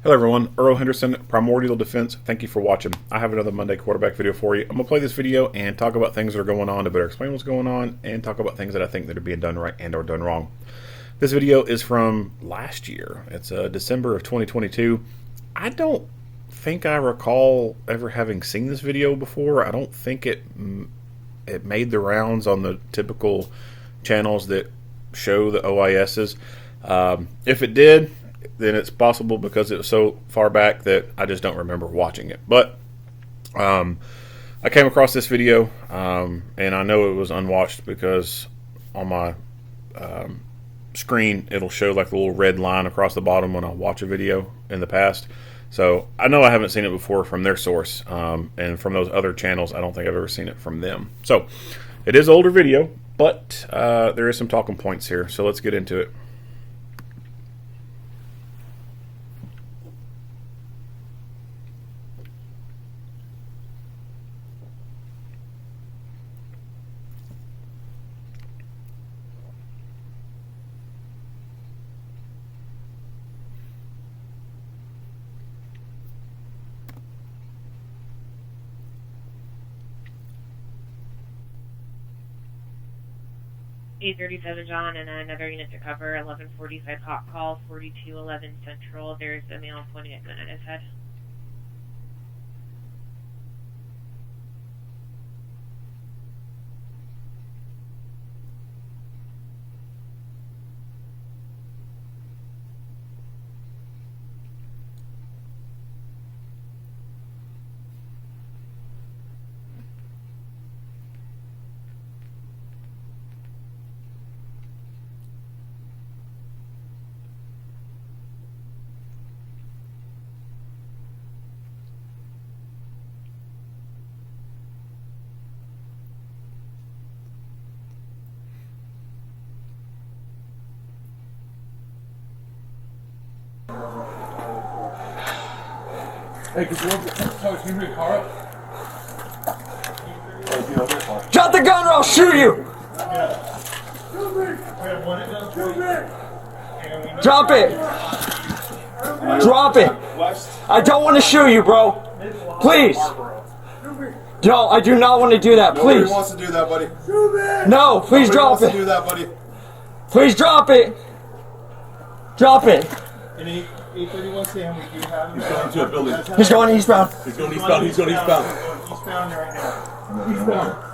Hello everyone, Earl Henderson, Primordial Defense. Thank you for watching. I have another Monday quarterback video for you. I'm going to play this video and talk about things that are going on to better explain what's going on and talk about things that I think that are being done right and or done wrong. This video is from last year. It's December of 2022. I don't think I recall ever having seen this video before. I don't think it made the rounds on the typical channels that show the OISs. If it did, then it's possible because it was so far back that I just don't remember watching it. But I came across this video, and I know it was unwatched because on my screen it'll show like the little red line across the bottom when I watch a video in the past. So I know I haven't seen it before from their source, and from those other channels I don't think I've ever seen it from them. So it is an older video, but there is some talking points here, so let's get into it. (837) John and another unit to cover 1145 hot call 4211 Central. There's a male pointing a gun at his head. Hey, could you give me a car up? Drop the gun or I'll shoot you! Drop it! Drop it! I don't want to shoot you, bro. Please! No, I do not want to do that, please. Nobody wants to do that, buddy. No, please drop Nobody wants to do it. that, buddy. Please drop it. Drop it. Any 831 Sam, we do have him. He's going to a building. He's going eastbound. He's going eastbound. He's going eastbound. Eastbound right now. Eastbound.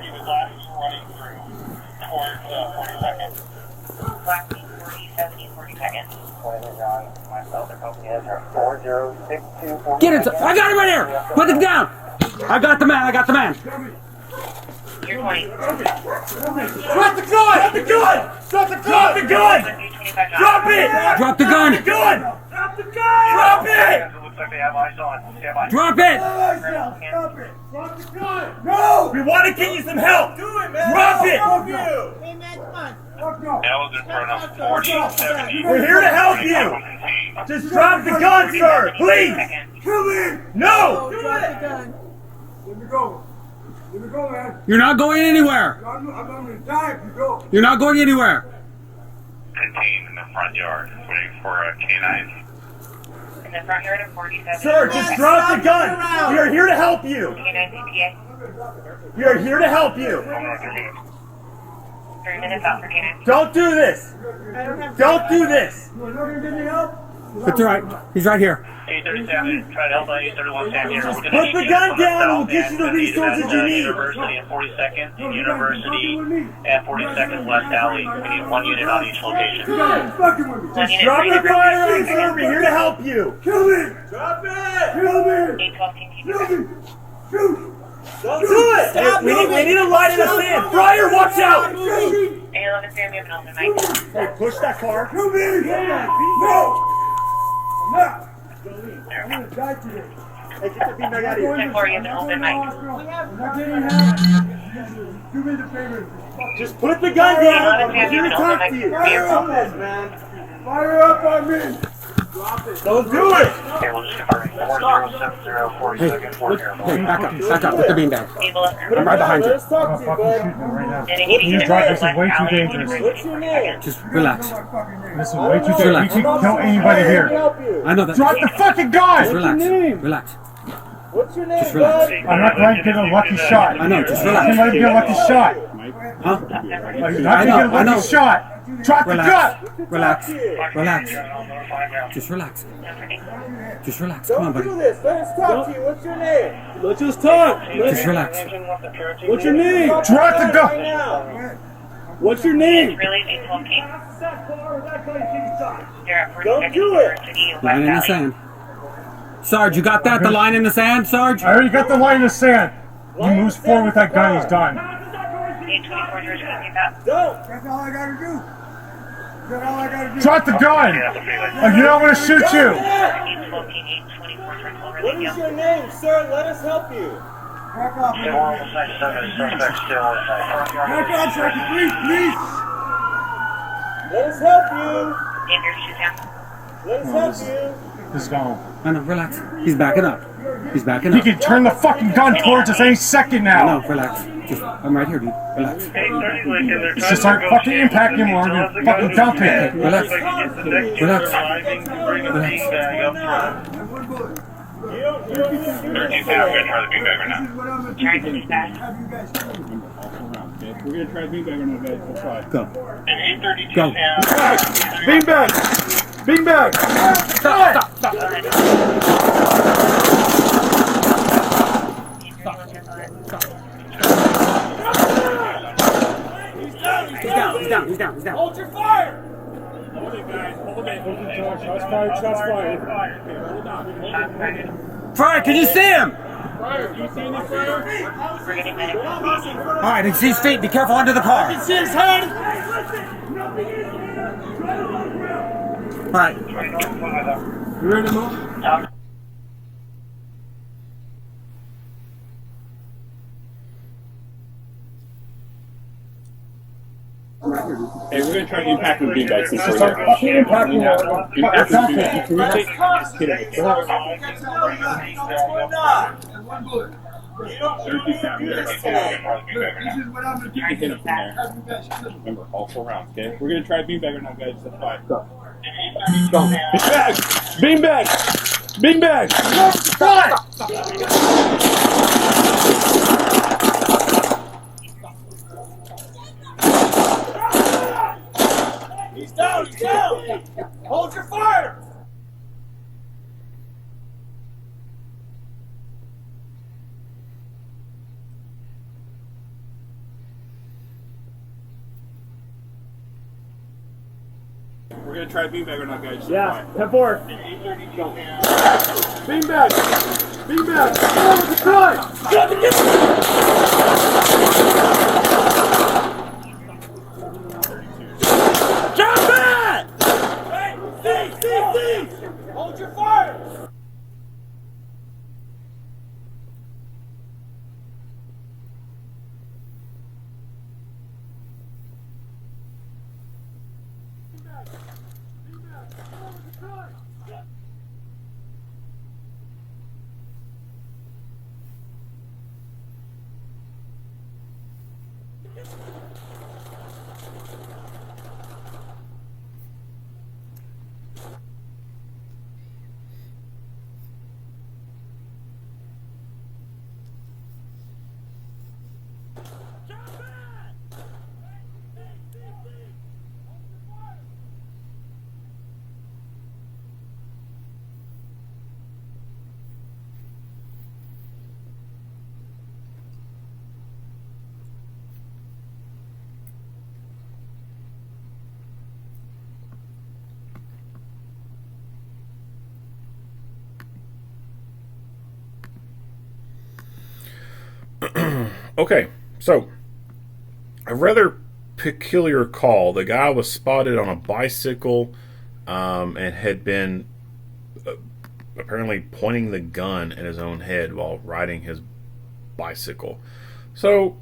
He was running through towards 42nd. Blackie 4070 42nd. John, myself, the company has our 4062. Get it! I got him right here! Put it down! I got the man, I got the man. You're 20. Drop the gun! Drop the gun! Drop the gun! Drop the gun! Drop it! Drop the gun! Drop the gun! Drop the gun! Drop it! It looks like they have eyes on. Stand by. Drop it! Drop it! Drop the gun! No! We want to get you some help! Do it, man! Drop it! Hey man, come on. That was in front of 4070. We're here to help you! Just drop the gun, sir! Please! Kill me! No! Drop the gun. Let me go. Let me go, man. You're not going anywhere! I'm gonna die if you go. You're not going anywhere! Contained in the front yard, waiting for canines. In the front yard of 47. Sir, just drop the gun! We are here to help you! Canine CPA. We are here to help you! 3 minutes out for canine. Don't do this! I don't have Don't do this! You are not gonna get me help? It's all right. He's right here. 837, try to help out 831 San Diego. We're gonna Put need the you gun on the down, we'll south get you the end, resources you need. University and 42nd, University and 42nd West Alley. We need one unit on each location. Just drop the firearms, sir. We're here to help you. Kill me! Drop it! Kill me! 812 team, keep Kill it. me! Shoot! Don't do it! We need a light in the sand. Fryer, watch out! 811 Sam, you have an open mic. Hey, push that car. Kill me! No! I'm not! I'm gonna die today. Hey, get the beanbag out of here. 10-4, you have an open mic. I'm not getting help. Do me the favor. Just put the gun down. I'm here to talk to you. Fire up, man. Fire up on me! Don't do it! Okay, we'll just confirm 4070 42nd 40. Hey, back up with the beanbag. Able up. I'm right behind you. Let's talk to you, bud. Dedicated unit drive, West this is way too Alley, dangerous. What's your name? Just relax. This is way too dangerous. Relax. You can kill anybody here. Help you. I know that. Drop the fucking gun! Just relax. name? Relax. What's your name, Just relax. bud? I'm not going to get a lucky shot. I know, just You relax. can let him get a lucky shot. Huh? You're not going to get a lucky shot. Drop the gun! Relax. Relax. Just relax. Just relax. Come on, Don't do buddy. this. Let us talk to you. What's your name? Let's just talk. Just relax. What's your name? Drop the gun! Right now. What's your name? Really 812 team. You're at 42nd Don't do it. University, West Line in the Alley. sand. Sarge, you got that? The line in the sand, Sarge? I already got the line in the sand. He moves forward with that gun, he's done. 824, yours gonna be that. Don't. That's all I gotta do. That's all I gotta do. Drop the gun! Or you don't want to shoot you! 812 team, 824, circle over What the is your name, sir? Let us help you. Back off, Still on the side, suspect still on the side. back off, Sergeant, please. Let us help you. Andrew, shoot down. Let us help you. He's gone. I know, relax. He's backing up. He's backing He up. can turn the fucking gun towards us any second I now. know, relax. Just, I'm right here, dude. Relax. It's just like fucking impact him or I'm gonna fucking dump him. Relax. Relax. You don't need to do 13 that. Sam, we're going to try the beanbag right now. This is what I'm gonna do. Trying to do that. Have you guys come. We're gonna try beanbag on that guy. Let's try. Go. And 832 Go. Sam. Beanbag. Beanbag. Stop, stop, stop. He's down. Hold your fire. Shots fired, shots fired. Fryer, can you see him? We're getting medical. All right, I see his feet. Be careful under the car. See his head. All right. You ready to move? Hey, we're gonna try to impact with beanbags since we're here. Fucking impact him. Impact with beanbags. Can we take this kid away? One bullet. 32 Sam, you're This is what I'm gonna do. You can hit him from there. Have you guys come. Remember, all 4 rounds, okay? We're gonna try beanbag or not, guys. That's fine. Go. Beanbag! Beanbag! Beanbag! He's down. He's down. Hold your fire. We're gonna try beanbag or not, guys. Yeah. 10-4. Beanbag! Beanbag! Drop it! Hey, see! Hold your fire! Okay, so a rather peculiar call. The guy was spotted on a bicycle and had been apparently pointing the gun at his own head while riding his bicycle. So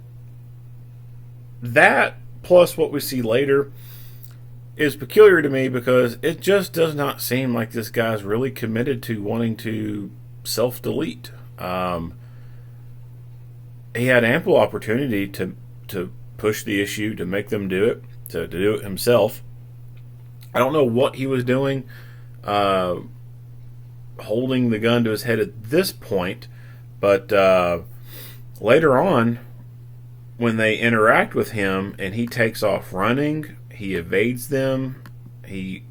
that, plus what we see later, is peculiar to me because it just does not seem like this guy's really committed to wanting to self-delete. He had ample opportunity to push the issue, to make them do it, to do it himself. I don't know what he was doing holding the gun to his head at this point, but later on, when they interact with him and he takes off running, he evades them, he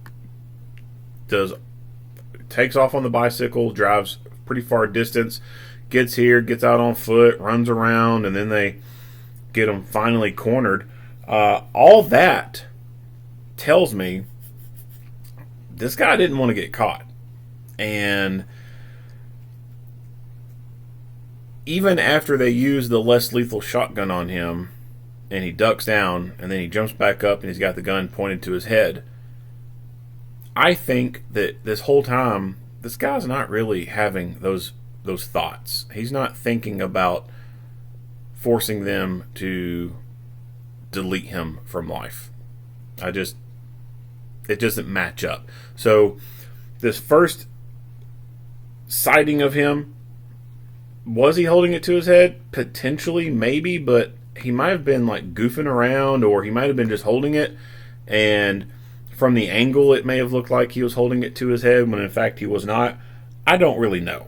takes off on the bicycle, drives pretty far distance, gets here, gets out on foot, runs around, and then they get him finally cornered. All that tells me this guy didn't want to get caught. And even after they use the less lethal shotgun on him and he ducks down and then he jumps back up and he's got the gun pointed to his head, I think that this whole time this guy's not really having those thoughts. He's not thinking about forcing them to delete him from life. It doesn't match up. So this first sighting of him, was he holding it to his head? Potentially, maybe, but he might have been like goofing around, or he might have been just holding it, and from the angle it may have looked like he was holding it to his head when in fact he was not. I don't really know.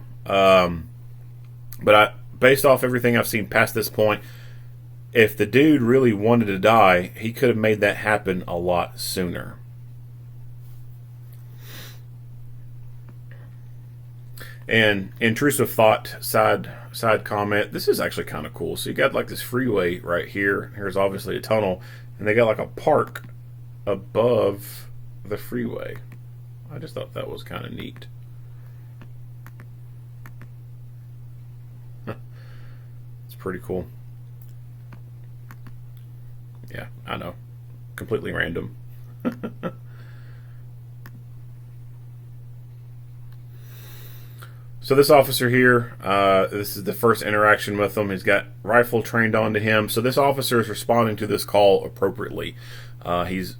But based off everything I've seen past this point, if the dude really wanted to die, he could have made that happen a lot sooner. And intrusive thought side comment, this is actually kind of cool. So you got like this freeway right here. Here's obviously a tunnel, and they got like a park above the freeway. I just thought that was kind of neat. It's pretty cool. Yeah, I know. Completely random. So this officer here, this is the first interaction with him. He's got rifle trained onto him. So this officer is responding to this call appropriately. He's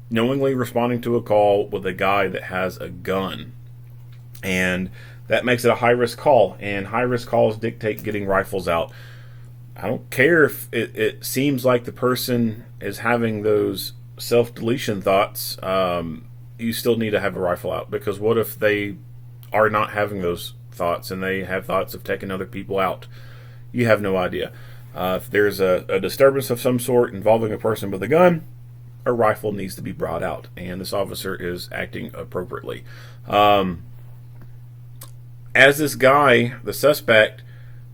knowingly responding to a call with a guy that has a gun. And that makes it a high-risk call. And high-risk calls dictate getting rifles out. I don't care if it seems like the person is having those self-deletion thoughts. You still need to have a rifle out. Because what if they are not having those thoughts and they have thoughts of taking other people out? You have no idea. If there's a disturbance of some sort involving a person with a gun, a rifle needs to be brought out, and this officer is acting appropriately. As this guy, the suspect,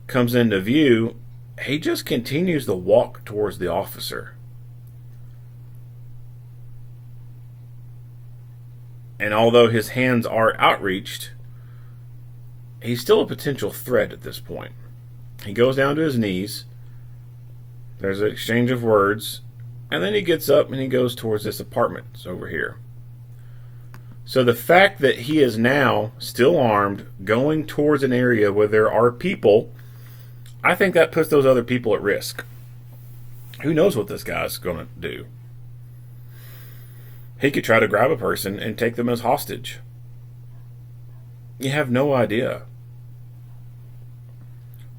comes into view, he just continues to walk towards the officer. And although his hands are outreached, he's still a potential threat at this point. He goes down to his knees. There's an exchange of words. And then he gets up and he goes towards this apartment. It's over here. So the fact that he is now still armed, going towards an area where there are people, I think that puts those other people at risk. Who knows what this guy's going to do? He could try to grab a person and take them as hostage. You have no idea.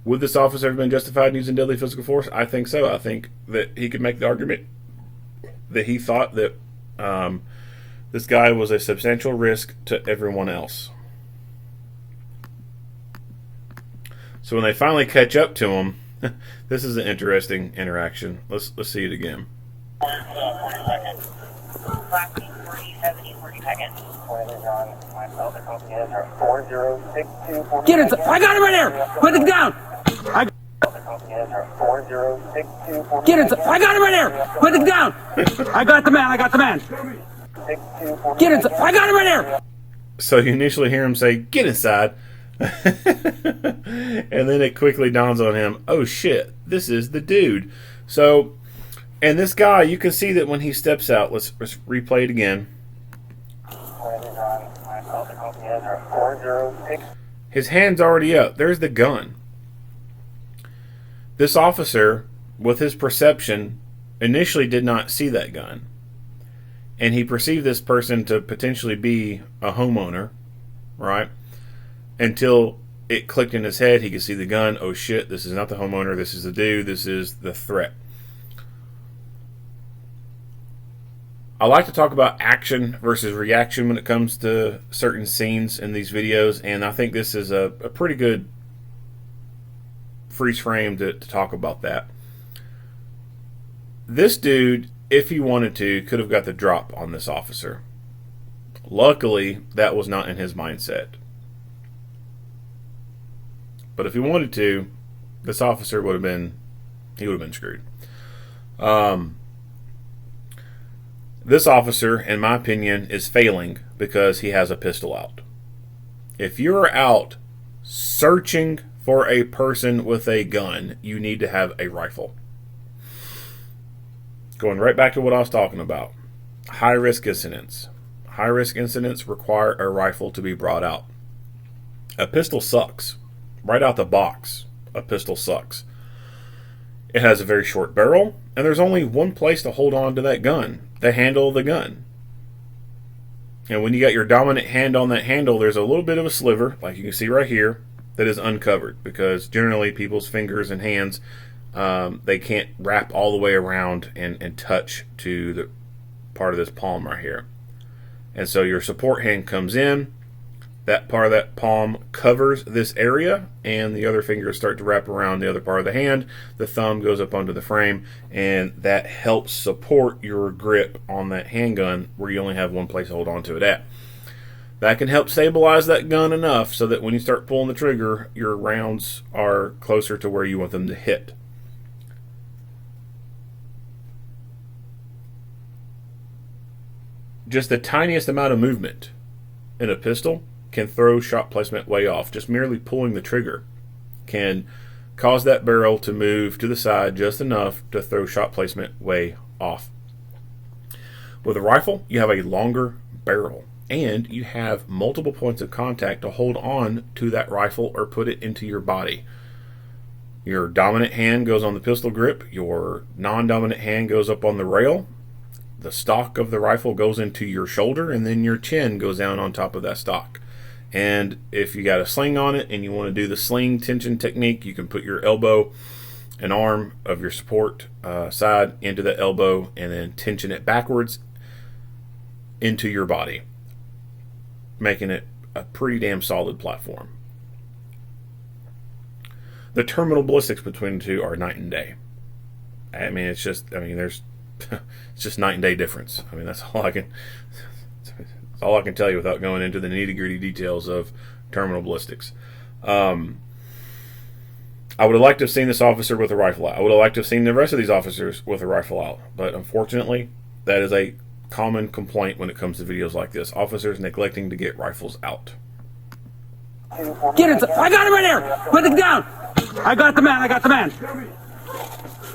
Would this officer have been justified in using deadly physical force? I think so. I think that he could make the argument that he thought that this guy was a substantial risk to everyone else. So when they finally catch up to him, this is an interesting interaction. Let's see it again. 40 seconds. Get it! I got him right there! Put it down! Get it! I got him right there! Put it down! I got the man! Get it! I got him right there! So you initially hear him say, "Get inside." And then it quickly dawns on him, oh shit, this is the dude. So, and this guy, you can see that when he steps out, let's replay it again. His hand's already up. There's the gun. This officer, with his perception, initially did not see that gun. And he perceived this person to potentially be a homeowner, right? Until it clicked in his head, he could see the gun. Oh shit, this is not the homeowner, this is the dude, this is the threat. I like to talk about action versus reaction when it comes to certain scenes in these videos, and I think this is a pretty good freeze frame to talk about that. This dude, if he wanted to, could have got the drop on this officer. Luckily, that was not in his mindset. But if he wanted to, this officer would have been screwed. This officer, in my opinion, is failing because he has a pistol out. If you're out searching for a person with a gun, you need to have a rifle. Going right back to what I was talking about. High-risk incidents. High-risk incidents require a rifle to be brought out. A pistol sucks. Right out the box, a pistol sucks. It has a very short barrel, and there's only one place to hold on to that gun, the handle of the gun. And when you got your dominant hand on that handle, there's a little bit of a sliver, like you can see right here, that is uncovered, because generally people's fingers and hands, they can't wrap all the way around and touch to the part of this palm right here. And so your support hand comes in, that part of that palm covers this area, and the other fingers start to wrap around the other part of the hand. The thumb goes up onto the frame, and that helps support your grip on that handgun where you only have one place to hold on to it at. That can help stabilize that gun enough so that when you start pulling the trigger, your rounds are closer to where you want them to hit. Just the tiniest amount of movement in a pistol can throw shot placement way off. Just merely pulling the trigger can cause that barrel to move to the side just enough to throw shot placement way off. With a rifle, you have a longer barrel, and you have multiple points of contact to hold on to that rifle or put it into your body. Your dominant hand goes on the pistol grip, your non-dominant hand goes up on the rail, the stock of the rifle goes into your shoulder, and then your chin goes down on top of that stock. And if you got a sling on it and you want to do the sling tension technique, you can put your elbow and arm of your support side into the elbow and then tension it backwards into your body, making it a pretty damn solid platform. The terminal ballistics between the two are night and day. I mean, it's just night and day difference. I mean, that's all I can tell you without going into the nitty-gritty details of terminal ballistics. I would have liked to have seen this officer with a rifle out. I would have liked to have seen the rest of these officers with a rifle out. But unfortunately, that is a common complaint when it comes to videos like this. Officers neglecting to get rifles out. Get it! I got him right here! Put it down! I got the man!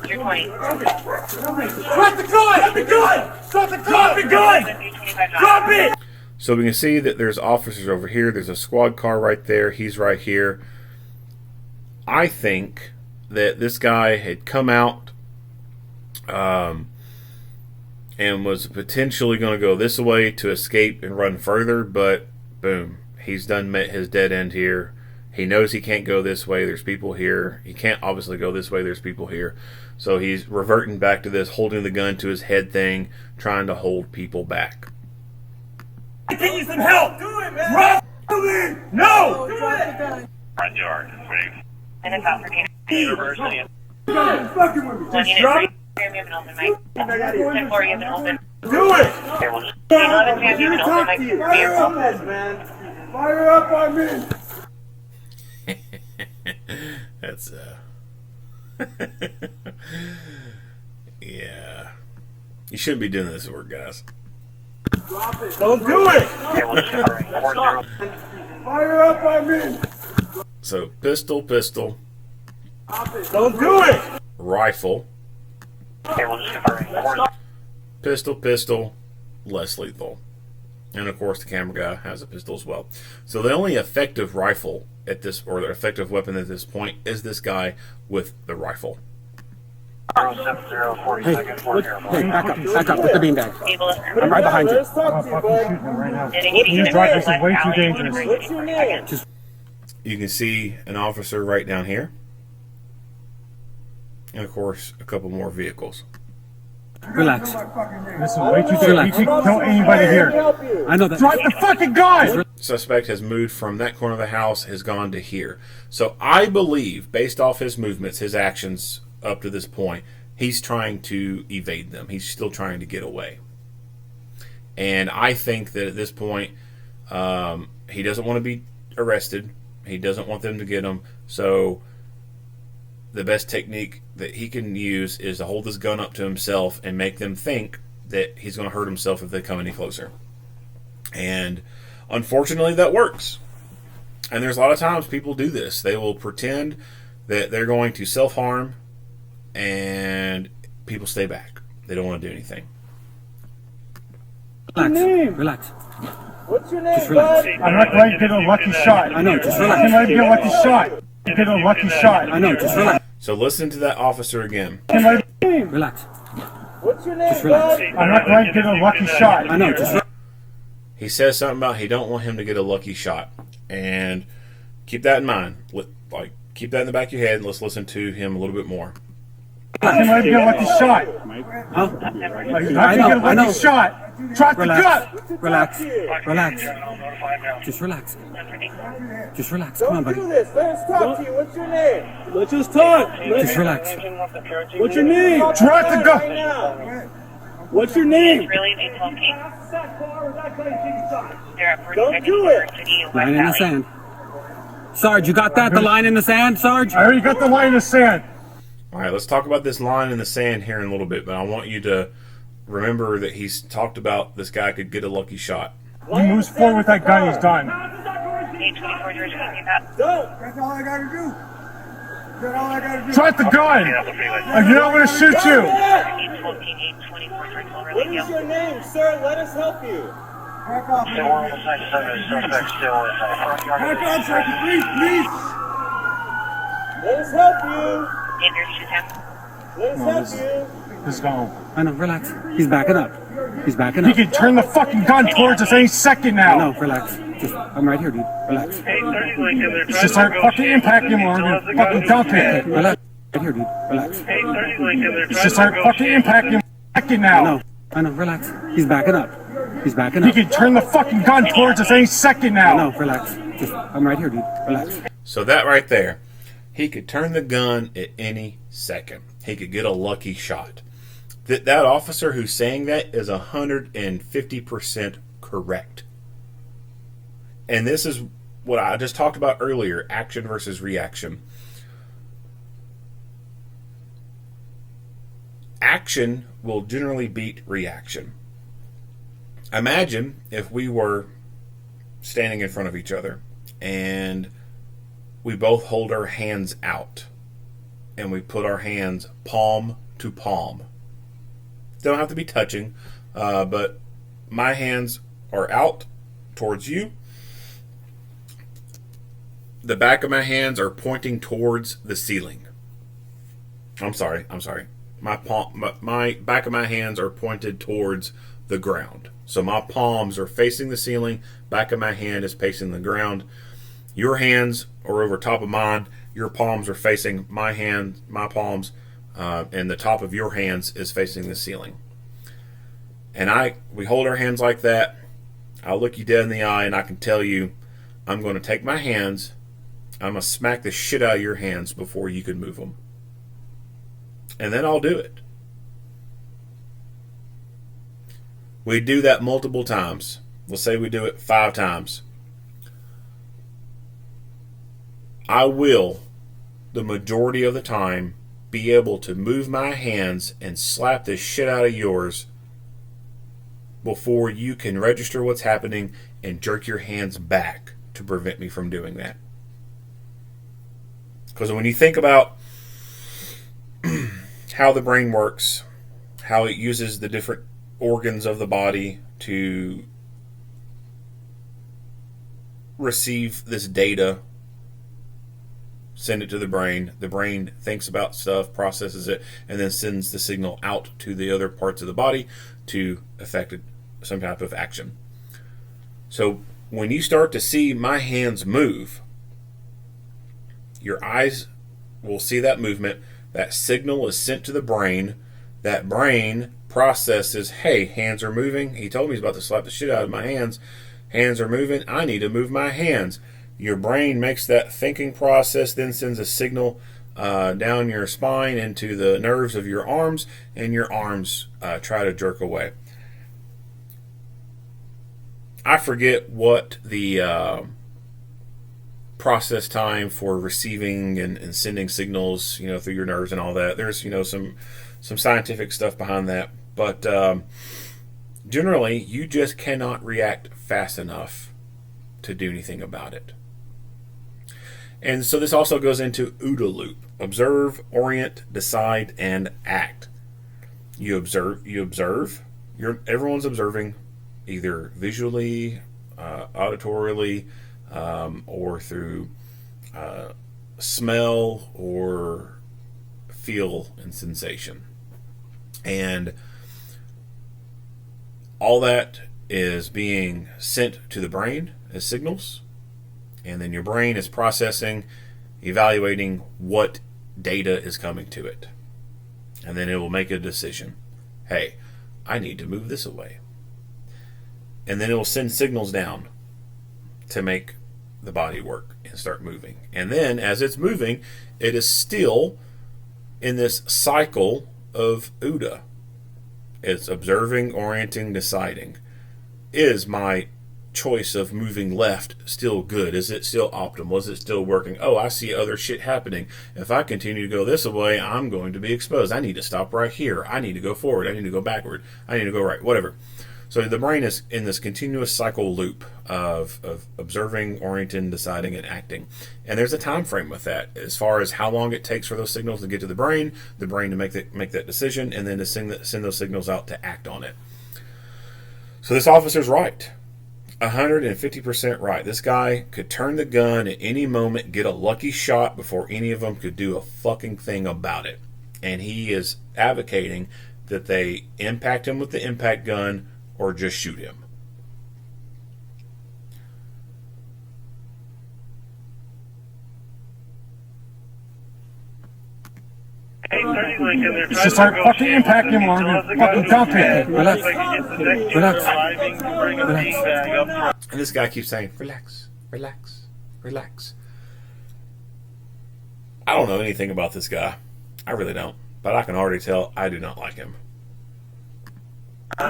You're 20. Drop the gun! Drop the gun! Drop the gun! Drop the gun! Drop it! So we can see that there's officers over here. There's a squad car right there. He's right here. I think that this guy had come out and was potentially going to go this way to escape and run further, but boom, he's done met his dead end here. He knows he can't go this way. There's people here. He can't obviously go this way. There's people here. So he's reverting back to this holding the gun to his head thing, trying to hold people back. I can use some help! Do it, man! Drop it! No! Do it! Front yard, safe. And it's out for University. You're fucking with me! Just drop it! You have an open mic. 10-4, you have an open. Do it! 11, you have an open mic. Fire up, man! Fire up on me! That's yeah. You shouldn't be doing this at work, guys. Don't do it! Fire up on me! So pistol, Don't do it! rifle, Okay, we'll just confirm. pistol, less lethal. And of course the camera guy has a pistol as well. So the only effective rifle at this, or the effective weapon at this point, is this guy with the rifle. 070, Hey, seconds, look, hey, back up with the beanbag. I'm right behind you. I'm fucking shooting him right now. He's driving. This is way too dangerous. What's your name? You can see an officer right down here. And of course, a couple more vehicles. Relax. This is way too dangerous. You can kill anybody here. I know that. Drop the fucking gun! Suspect has moved from that corner of the house, has gone to here. So I believe, based off his movements, his actions up to this point, he's trying to evade them. He's still trying to get away. And I think that at this point, he doesn't want to be arrested. He doesn't want them to get him. So the best technique that he can use is to hold his gun up to himself and make them think that he's going to hurt himself if they come any closer. And unfortunately, that works. And there's a lot of times people do this. They will pretend that they're going to self-harm, and people stay back. They don't want to do anything. Relax. What's your name, Just relax. I'm not going to get a lucky shot. I know, just I'm relax. not going to get a lucky shot. Get a lucky shot. I know, just relax. So listen to that officer again. Relax. What's your name, Just relax. I'm not going to get a lucky shot. I know, just relax. He says something about he don't want him to get a lucky shot. And keep that in mind. Keep that in the back of your head, and let's listen to him a little bit more. I'm not going to get a lucky shot. Huh? I know, I know. Shot. Drop the gun. Relax. Relax. Just relax. Just relax. Come on, buddy. Do this. Let us talk to you. What's your name? Let's just talk. Just relax. What's your name? Drop the Right gun. now. What's your name? Really be talking. They're at Don't do it. University of Line West in the Valley. sand. Sarge, you got that? The line in the sand, Sarge? I already got the line in the sand. All right, let's talk about this line in the sand here in a little bit, but I want you to remember that he's talked about this guy could get a lucky shot. He moves forward with that gun, he's done. 824 George, copy that. Don't. That's all I gotta do. That's all I gotta do. Drop the gun. You're not going to shoot you. 814, 824 George, over What is your name, sir? Let us help you. Back off, Still on the side, suspect still in front yard. back off, second, please. Let us help you. Dangerous to him. Let us help you. Let's go. I know, relax. He's backing up. He's backing He up. can turn the fucking gun towards us any second now. No, relax. Just, I'm right here, dude. Relax. It's just start fucking impacting him or we're gonna fucking dump it. Relax. Right here, dude. Relax. It's just start fucking impacting him second now. I know, relax. He's backing up. He's backing He up. can turn the fucking gun towards us any second now. No, relax. Just, I'm right here, dude. Relax. So that right there, he could turn the gun at any second. He could get a lucky shot. That officer who's saying that is 150% correct. And this is what I just talked about earlier, action versus reaction. Action will generally beat reaction. Imagine if we were standing in front of each other and we both hold our hands out and we put our hands palm to palm. They don't have to be touching, but my hands are out towards you. The back of my hands are pointing towards the ceiling. I'm sorry. My back of my hands are pointed towards the ground. So my palms are facing the ceiling, back of my hand is facing the ground. Your hands are over top of mine. Your palms are facing my palms, and the top of your hands is facing the ceiling. And we hold our hands like that. I'll look you dead in the eye and I can tell you, I'm going to take my hands, I'm going to smack the shit out of your hands before you can move them. And then I'll do it. We do that multiple times. Let's say we do it 5 times. I will, the majority of the time, be able to move my hands and slap the shit out of yours before you can register what's happening and jerk your hands back to prevent me from doing that. Because when you think about how the brain works, how it uses the different organs of the body to receive this data, send it to the brain thinks about stuff, processes it, and then sends the signal out to the other parts of the body to effect some type of action. So when you start to see my hands move, your eyes will see that movement. That signal is sent to the brain. That brain processes, hey, hands are moving. He told me he's about to slap the shit out of my hands. Hands are moving. I need to move my hands. Your brain makes that thinking process, then sends a signal down your spine into the nerves of your arms, and your arms try to jerk away. I forget what the process time for receiving and sending signals, through your nerves and all that. There's, some scientific stuff behind that, but generally, you just cannot react fast enough to do anything about it. And so this also goes into OODA loop: observe, orient, decide, and act. You observe. Everyone's observing, either visually, auditorily, or through smell or feel and sensation. And all that is being sent to the brain as signals, and then your brain is processing, evaluating what data is coming to it. And then it will make a decision. Hey, I need to move this away. And then it will send signals down to make the body work and start moving. And then as it's moving, it is still in this cycle of OODA. It's observing, orienting, deciding. Is my choice of moving left still good? Is it still optimal? Is it still working? Oh, I see other shit happening. If I continue to go this way, I'm going to be exposed. I need to stop right here. I need to go forward. I need to go backward. I need to go right. Whatever. So the brain is in this continuous cycle loop of observing, orienting, deciding, and acting. And there's a time frame with that, as far as how long it takes for those signals to get to the brain to make that decision, and then to send those signals out to act on it. So this officer's right. 150% right. This guy could turn the gun at any moment, get a lucky shot before any of them could do a fucking thing about it. And he is advocating that they impact him with the impact gun or just shoot him. Just start fucking impacting him or I'm gonna fucking dump him. Relax. And this guy keeps saying, relax, relax, relax. I don't know anything about this guy. I really don't. But I can already tell I do not like him. We're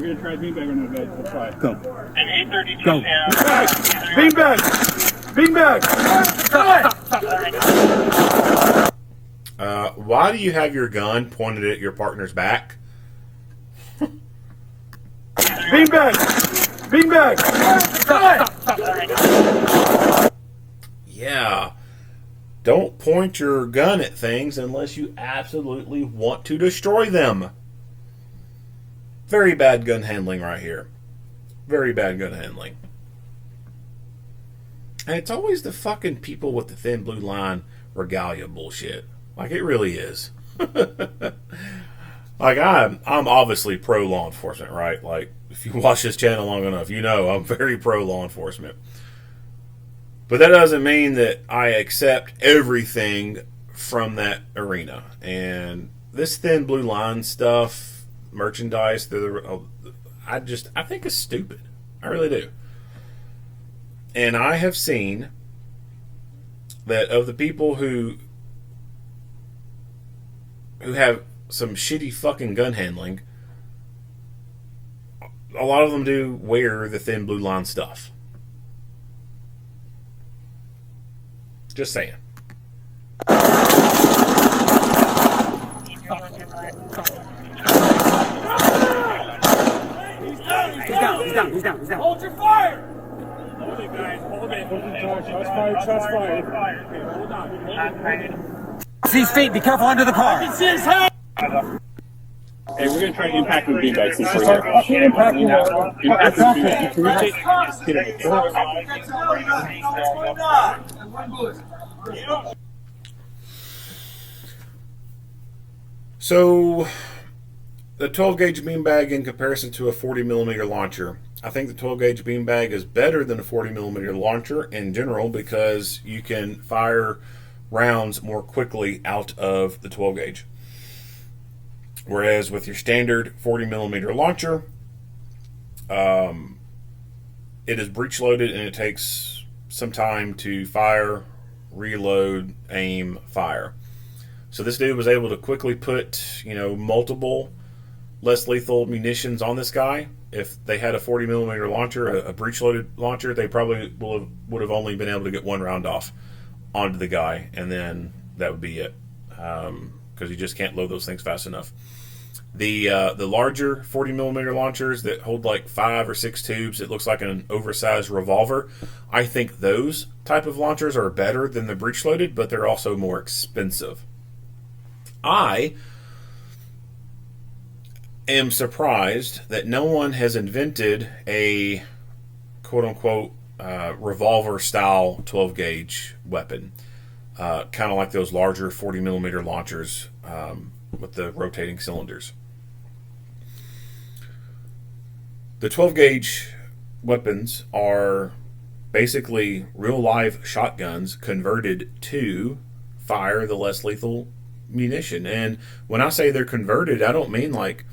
gonna try beanbag or no bed. We'll try. Go. And 832 Go. Beanbag! Beanbag! Why do you have your gun pointed at your partner's back? Beanbag! Beanbag! Yeah. Don't point your gun at things unless you absolutely want to destroy them. Very bad gun handling right here. Very bad gun handling. And it's always the fucking people with the thin blue line regalia bullshit. Like, it really is. Like, I'm obviously pro law enforcement, right? Like, if you watch this channel long enough, you know I'm very pro law enforcement. But that doesn't mean that I accept everything from that arena. And this thin blue line stuff, merchandise, I think it's stupid. I really do. And I have seen that of the people who have some shitty fucking gun handling, a lot of them do wear the thin blue line stuff. Just saying. down. He's down. He's down. Hold your fire! Hold it, guys. Hold it. Shots fired, shots fired. Okay, hold on. See his feet. Be careful under the car. I can see his head! Hey, we're gonna try to impact with beanbags since we're Start here. fucking impacting that. Impact with beanbags. Can we take get it? So, the 12 gauge beanbag in comparison to a 40 millimeter launcher. I think the 12 gauge beanbag is better than a 40 millimeter launcher in general because you can fire rounds more quickly out of the 12 gauge. Whereas with your standard 40 millimeter launcher, it is breech loaded and it takes some time to fire, reload, aim, fire. So this dude was able to quickly put, multiple less lethal munitions on this guy. If they had a 40 millimeter launcher, a breech loaded launcher, they probably would have only been able to get one round off onto the guy, and then that would be it, because you just can't load those things fast enough. The larger 40 millimeter launchers that hold like 5 or 6 tubes, it looks like an oversized revolver. I think those type of launchers are better than the breech loaded, but they're also more expensive. I am surprised that no one has invented a quote-unquote revolver-style 12-gauge weapon, kind of like those larger 40-millimeter launchers with the rotating cylinders. The 12-gauge weapons are basically real-life shotguns converted to fire the less lethal munition. And when I say they're converted, I don't mean like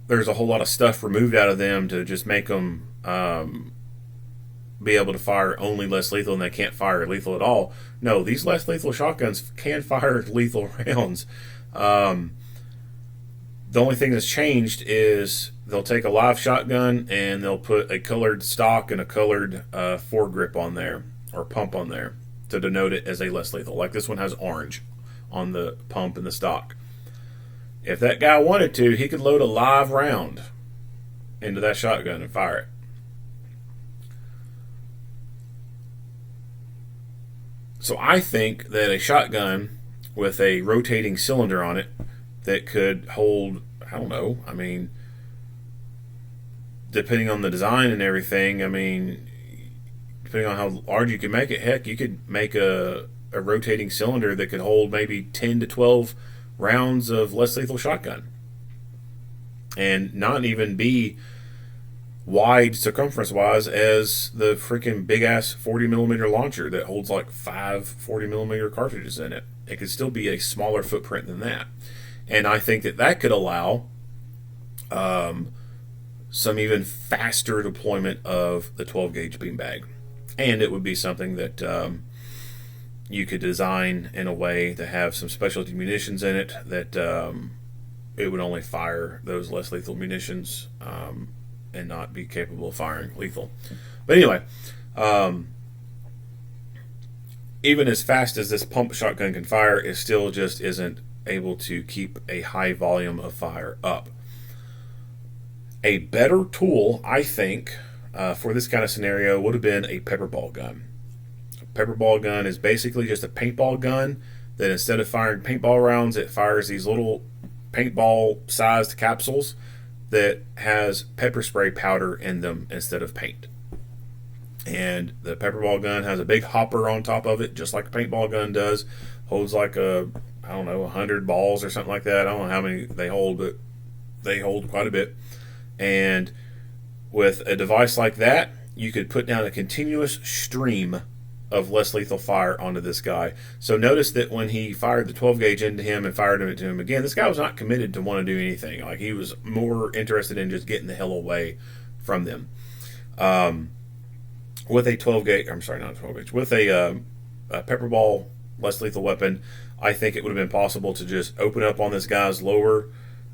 there's a whole lot of stuff removed out of them to just make them be able to fire only less lethal and they can't fire lethal at all. No, these less lethal shotguns can fire lethal rounds. The only thing that's changed is they'll take a live shotgun and they'll put a colored stock and a colored foregrip on there, or pump on there, to denote it as a less lethal. Like this one has orange on the pump and the stock. If that guy wanted to, he could load a live round into that shotgun and fire it. So I think that a shotgun with a rotating cylinder on it that could hold, I don't know, I mean, depending on the design and everything, I mean, depending on how large you can make it, heck, you could make a rotating cylinder that could hold maybe 10 to 12 rounds of less lethal shotgun and not even be wide circumference wise as the freaking big ass 40 millimeter launcher that holds like 5 40 millimeter cartridges in it. It could still be a smaller footprint than that, and I think that could allow some even faster deployment of the 12 gauge beanbag, and it would be something that you could design in a way to have some specialty munitions in it that it would only fire those less lethal munitions and not be capable of firing lethal. But anyway, even as fast as this pump shotgun can fire, it still just isn't able to keep a high volume of fire up. A better tool, I think, for this kind of scenario would have been a pepper ball gun. Pepper ball gun is basically just a paintball gun that instead of firing paintball rounds, it fires these little paintball sized capsules that has pepper spray powder in them instead of paint. And the pepper ball gun has a big hopper on top of it, just like a paintball gun does. Holds like 100 balls or something like that. I don't know how many they hold, but they hold quite a bit. And with a device like that, you could put down a continuous stream of less lethal fire onto this guy. So notice that when he fired the 12 gauge into him and fired it into him again, this guy was not committed to want to do anything. Like, he was more interested in just getting the hell away from them. With a 12 gauge, I'm sorry, not a 12 gauge, with a pepper ball less lethal weapon, I think it would have been possible to just open up on this guy's lower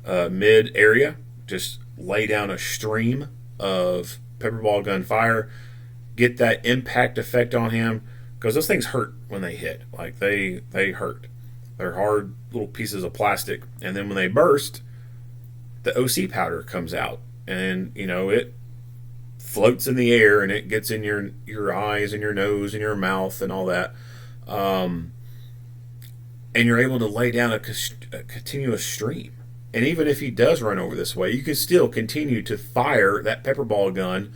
mid area, just lay down a stream of pepper ball gun fire, get that impact effect on him, because those things hurt when they hit. Like, they hurt. They're hard little pieces of plastic, and then when they burst, the OC powder comes out, and floats in the air and it gets in your eyes and your nose and your mouth and all that. And you're able to lay down a continuous stream. And even if he does run over this way, you can still continue to fire that pepper ball gun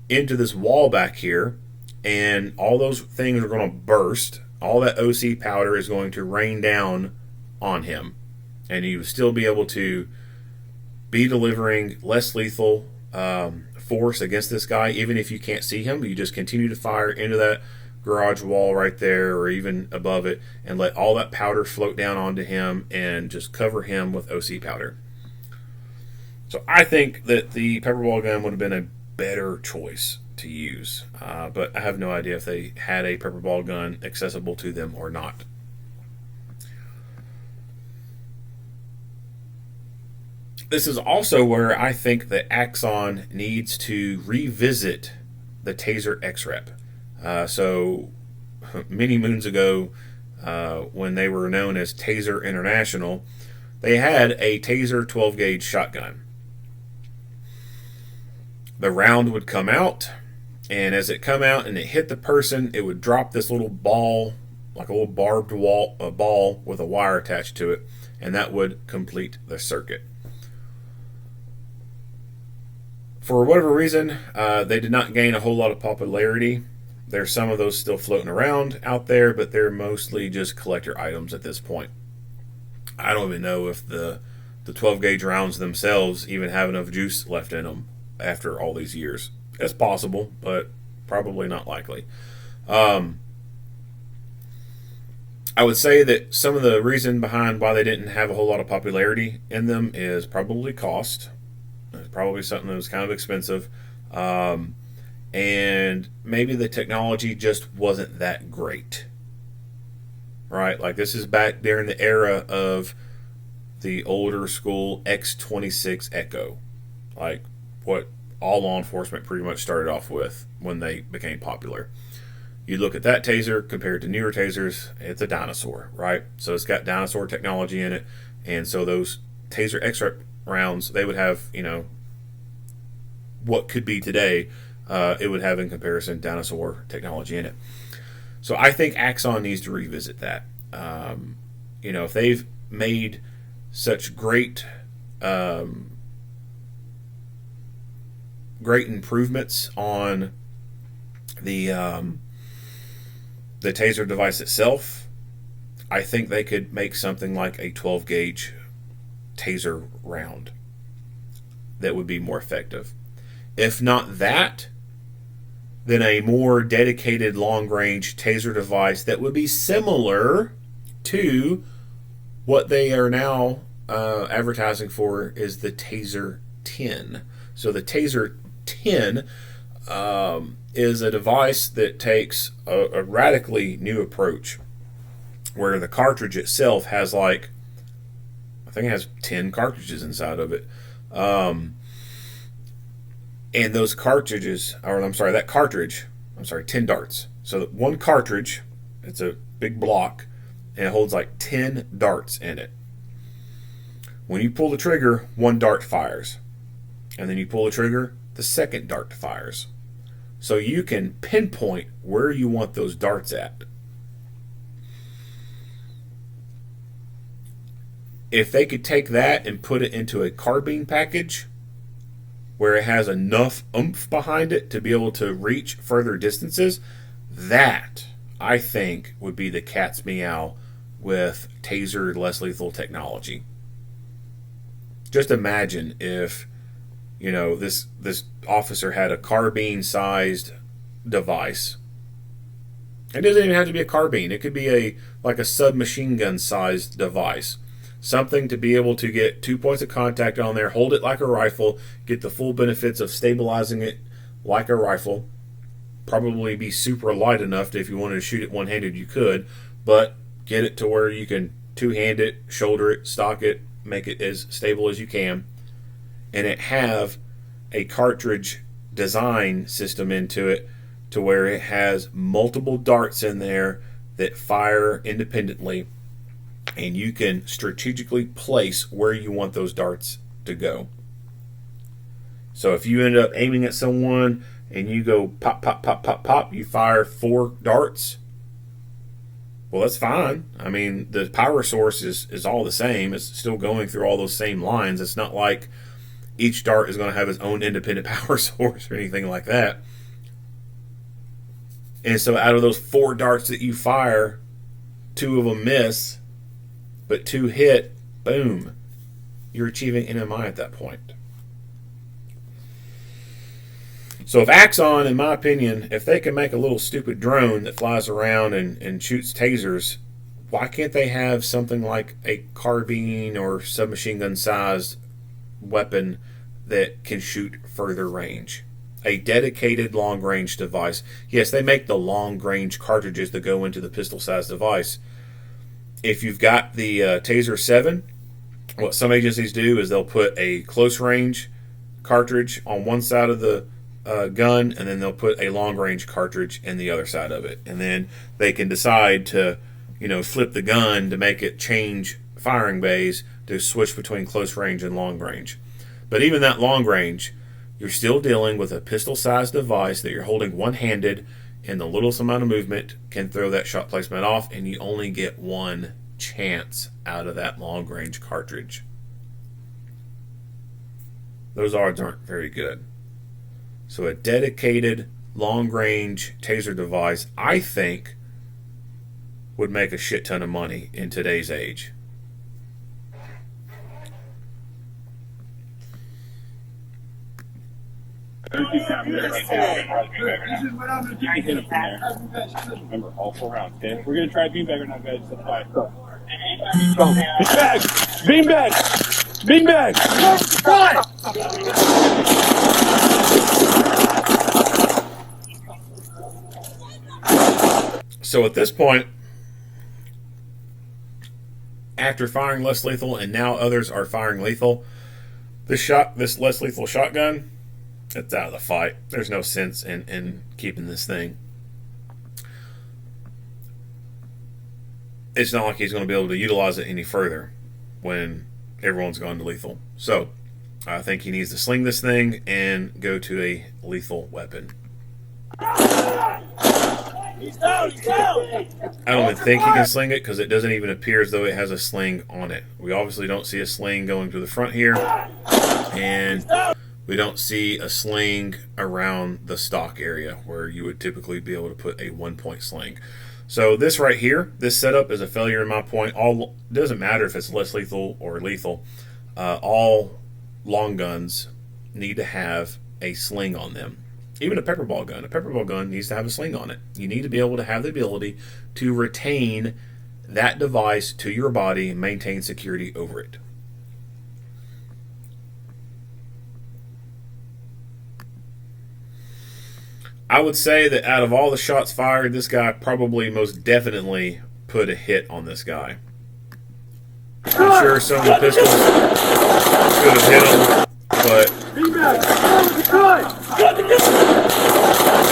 into this wall back here, and all those things are going to burst. All that OC powder is going to rain down on him, and you will still be able to be delivering less lethal force against this guy. Even if you can't see him, you just continue to fire into that garage wall right there or even above it and let all that powder float down onto him and just cover him with OC powder. So I think that the pepper ball gun would have been a better choice to use, but I have no idea if they had a pepper ball gun accessible to them or not. This is also where I think that Axon needs to revisit the Taser X-Rep. So many moons ago, when they were known as Taser International, they had a Taser 12 gauge shotgun. The round would come out, and as it come out and it hit the person, it would drop this little ball, like a little barbed ball with a wire attached to it, and that would complete the circuit. For whatever reason, they did not gain a whole lot of popularity. There's some of those still floating around out there, but they're mostly just collector items at this point. I don't even know if the 12 gauge rounds themselves even have enough juice left in them after all these years. It's possible, but probably not likely. I would say that some of the reason behind why they didn't have a whole lot of popularity in them is probably cost. It's probably something that was kind of expensive. And maybe the technology just wasn't that great. Right? Like, this is back during the era of the older school X26 Echo. Like what all law enforcement pretty much started off with when they became popular. You look at that taser compared to newer tasers, it's a dinosaur, right? So it's got dinosaur technology in it. And so those Taser X-Rep rounds, they would have, you know, what could be today, it would have in comparison dinosaur technology in it. So I think Axon needs to revisit that. You know, if they've made such great improvements on the taser device itself, I think they could make something like a 12 gauge taser round that would be more effective. If not that, then a more dedicated long-range taser device that would be similar to what they are now advertising for is the Taser 10. So the Taser 10 is a device that takes a radically new approach where the cartridge itself has like, I think it has 10 cartridges inside of it. And those cartridges, or I'm sorry, that cartridge, 10 darts. So that one cartridge, it's a big block, and it holds like 10 darts in it. When you pull the trigger, one dart fires. And then you pull the trigger, the second dart fires. So you can pinpoint where you want those darts at. If they could take that and put it into a carbine package where it has enough oomph behind it to be able to reach further distances, that, I think, would be the cat's meow with taser less lethal technology. Just imagine if, you know, this officer had a carbine-sized device. It doesn't even have to be a carbine. It could be like a submachine gun-sized device. Something to be able to get 2 points of contact on there, hold it like a rifle, get the full benefits of stabilizing it like a rifle. Probably be super light enough that if you wanted to shoot it one-handed, you could, but get it to where you can two-hand it, shoulder it, stock it, make it as stable as you can, and it have a cartridge design system into it to where it has multiple darts in there that fire independently, and you can strategically place where you want those darts to go. So if you end up aiming at someone and you go pop, pop, pop, pop, pop, you fire 4 darts, well, that's fine. I mean, the power source is all the same. It's still going through all those same lines. It's not like each dart is going to have its own independent power source or anything like that. And so out of those 4 darts that you fire, 2 of them miss, but 2 hit, boom, you're achieving NMI at that point. So if Axon, in my opinion, if they can make a little stupid drone that flies around and shoots tasers, why can't they have something like a carbine or submachine gun sized weapon that can shoot further range? A dedicated long range device. Yes, they make the long range cartridges that go into the pistol sized device. If you've got the Taser 7, what some agencies do is they'll put a close range cartridge on one side of the gun, and then they'll put a long range cartridge in the other side of it, and then they can decide to, flip the gun to make it change firing bays to switch between close range and long range. But even that long range, you're still dealing with a pistol sized device that you're holding one-handed, and the littlest amount of movement can throw that shot placement off, and you only get 1 chance out of that long range cartridge. Those odds aren't very good. So a dedicated long-range taser device, I think, would make a shit ton of money in today's age. Remember, all 4 rounds, okay? We're going to try beanbag now, guys. So fight. Beanbag! Beanbag! Beanbag! So at this point, after firing less lethal and now others are firing lethal, this less lethal shotgun, it's out of the fight. There's no sense in keeping this thing. It's not like he's going to be able to utilize it any further when everyone's gone to lethal. So I think he needs to sling this thing and go to a lethal weapon. He's down! He's down! I don't even think he can sling it because it doesn't even appear as though it has a sling on it. We obviously don't see a sling going to the front here, and we don't see a sling around the stock area where you would typically be able to put a 1-point sling. So this right here, this setup is a failure in my point. Doesn't matter if it's less lethal or lethal. All long guns need to have a sling on them. Even a pepperball gun. A pepperball gun needs to have a sling on it. You need to be able to have the ability to retain that device to your body and maintain security over it. I would say that out of all the shots fired, this guy probably most definitely put a hit on this guy. I'm sure some of the pistols could have hit him, but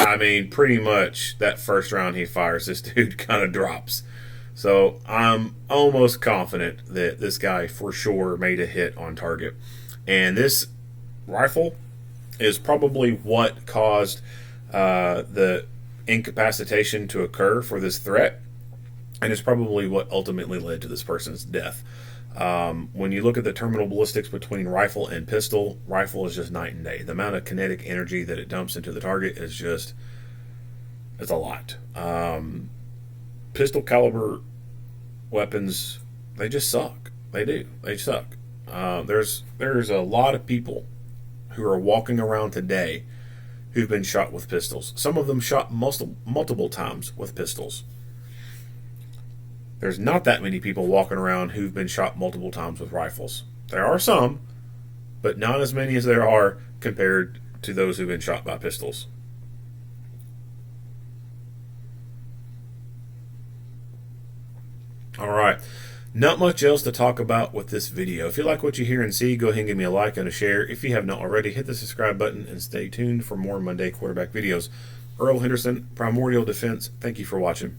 I mean, pretty much that first round he fires, this dude kind of drops. So I'm almost confident that this guy for sure made a hit on target. And this rifle is probably what caused the incapacitation to occur for this threat, and it's probably what ultimately led to this person's death. When you look at the terminal ballistics between rifle and pistol, rifle is just night and day. The amount of kinetic energy that it dumps into the target is just, it's a lot. Pistol caliber weapons, they just suck. They do. They suck. There's a lot of people who are walking around today who've been shot with pistols. Some of them shot multiple times with pistols. There's not that many people walking around who've been shot multiple times with rifles. There are some, but not as many as there are compared to those who've been shot by pistols. Alright, not much else to talk about with this video. If you like what you hear and see, go ahead and give me a like and a share. If you have not already, hit the subscribe button and stay tuned for more Monday quarterback videos. Earl Henderson, Primordial Defense, thank you for watching.